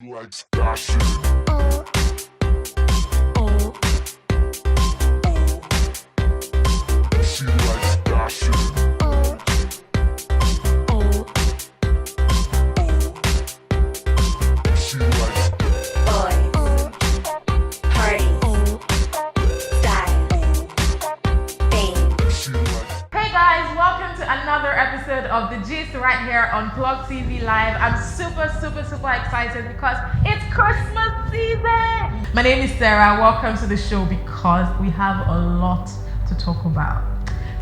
Like stashing. Oh, oh, oh. She likes stashing. Oh, oh, oh. She likes boys, parties, style, fame. Hey guys, welcome to another episode of the GIST right here on Plugtv Live. I'm super excited because it's Christmas season. My name is Sarah. Welcome to the show because we have a lot to talk about.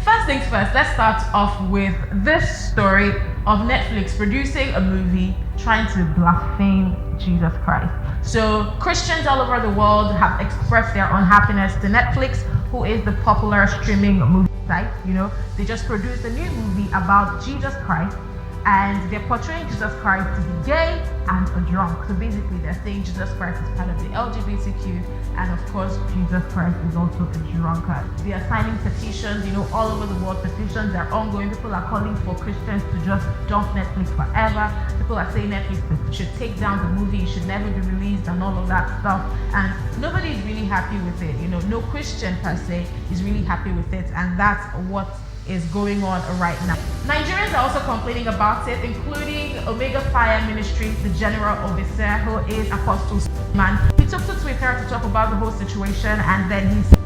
First things first, let's start off with this story of Netflix producing a movie trying to blaspheme Jesus Christ. So Christians all over the world have expressed their unhappiness to Netflix, who is the popular streaming movie site. They just produced a new movie about Jesus Christ, and they're portraying Jesus Christ to be gay and a drunk. So basically they're saying Jesus Christ is part of the LGBTQ, and of course Jesus Christ is also a drunkard. They are signing petitions, all over the world. Petitions are ongoing. People are calling for Christians to just dump Netflix forever. People are saying Netflix should take down the movie, it should never be released, and all of that stuff. And nobody is really happy with it. No Christian per se is really happy with it, and that's what is going on right now. Nigerians are also complaining about it, including Omega Fire Ministry, the general overseer, who is Apostle Man. He took to Twitter to talk about the whole situation, and then he said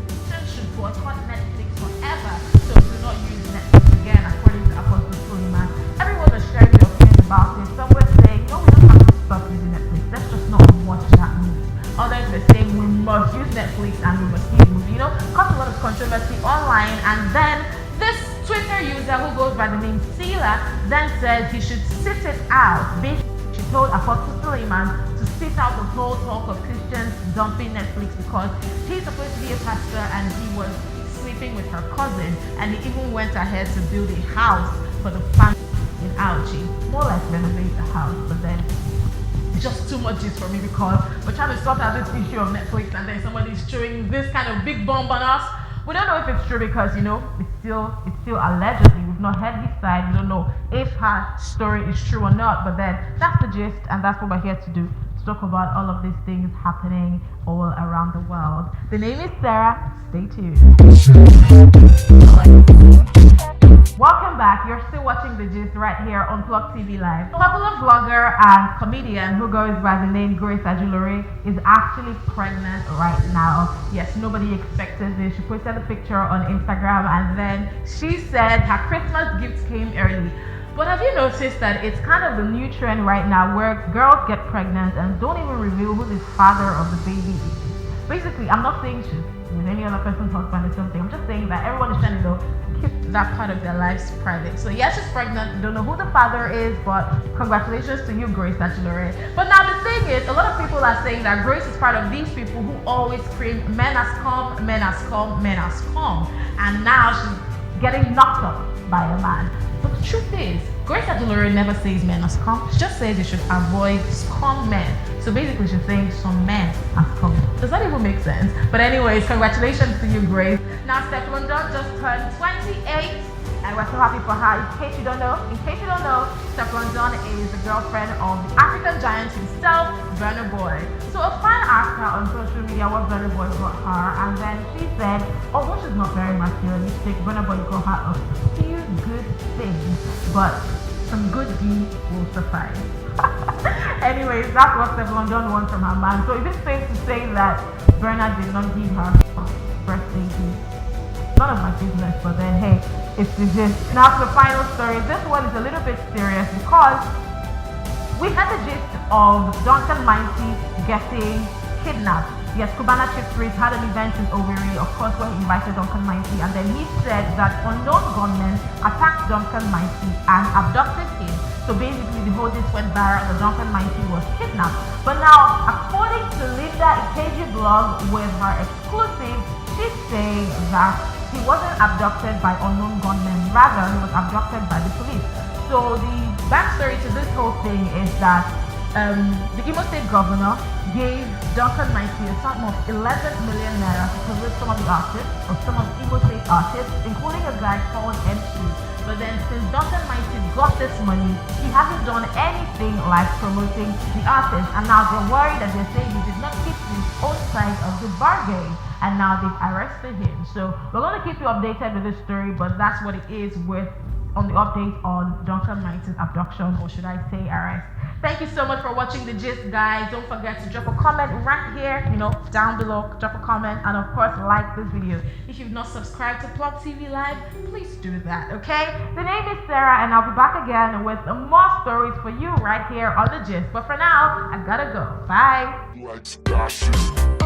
Christians should boycott Netflix forever, so do not use Netflix again, according to Apostle Suleiman. Everyone is sharing their opinions about it. Some were saying, no, we don't have to stop using Netflix, let's just not watch that movie. Others were saying we must use Netflix and we must use the movie. Caused a lot of controversy online, and then this Twitter user who goes by the name Sila then said he should sit it out. Basically, she told Apostle Suleiman to sit out the whole talk of Christians dumping Netflix because he's supposed to be a pastor and he was sleeping with her cousin, and he even went ahead to build a house for the family in Auchi. More like renovate the house, but then it's just too much for me because we're trying to sort out this issue of Netflix, and then somebody's throwing this kind of big bomb on us. We don't know if it's true because it's still allegedly. We've not heard his side. We don't know if her story is true or not. But then that's the gist, and that's what we're here to do, to talk about all of these things happening all around the world. The name is Sarah. Stay tuned. Welcome back. You're still watching the gist right here on Plugtv Live. Popular vlogger and comedian who goes by the name Grace Ajulore is actually pregnant right now. Yes, nobody expected this. She posted a picture on Instagram, and then she said her Christmas gifts came early. But have you noticed that it's kind of the new trend right now where girls get pregnant and don't even reveal who the father of the baby is? Basically, I'm not saying she's with any other person's husband or something. I'm just saying that everyone is trying to keep that part of their lives private. So yes, she's pregnant. We don't know who the father is, but congratulations to you, Grace Ajulore. But now the thing is, a lot of people are saying that Grace is part of these people who always scream, men has come, men has come, men has come. And now she's getting knocked up by a man. But the truth is, Grace Ajulore never says men has come. She just says you should avoid scum men. So basically she's saying some men have come. Does that even make sense? But anyways, congratulations to you, Grace. Now Stefflon Don just turned 28, and we're so happy for her. In case you don't know, Stefflon Don is the girlfriend of the African giant himself, Burna Boy. So a fan asked her on social media what Burna Boy got her, and then she said, although she's not very materialistic, Burna Boy got her a few good things, but some good deeds will suffice. Anyways, that's what Stefflon Don wants from her man. So is it safe to say that Burna did not give her birthday gift? None of my business, but then hey, it's just. Now to the final story. This one is a little bit serious because we had the gist of Duncan Mighty getting kidnapped. Yes, Cubana Chief Priest had an event in Owerri, of course, where he invited Duncan Mighty, and then he said that unknown gunmen attacked Duncan Mighty and abducted him. So basically the whole gist went viral that Duncan Mighty was kidnapped. But now, according to Linda Ikeji blog with her exclusive, she's saying that he wasn't abducted by unknown gunmen, rather he was abducted by the police. So the backstory to this whole thing is that the Imo State governor gave Duncan Mighty a sum of 11 million naira to produce some of the artists, or some of Imo State artists, including a guy called MC. But then since Duncan Mighty got this money, he hasn't done anything like promoting the artist. And now they're worried that they're saying he did not keep his own side of the bargain. And now they've arrested him. So we're going to keep you updated with this story, but that's what it is on the update on Duncan Mighty's abduction, or should I say arrest. Thank you so much for watching the gist, guys. Don't forget to drop a comment right here, down below. Drop a comment, and of course like this video. If you've not subscribed to Plugtv Live, please do that, okay? The name is Sarah, and I'll be back again with more stories for you right here on the gist. But for now, I gotta go. Bye. Like stashing.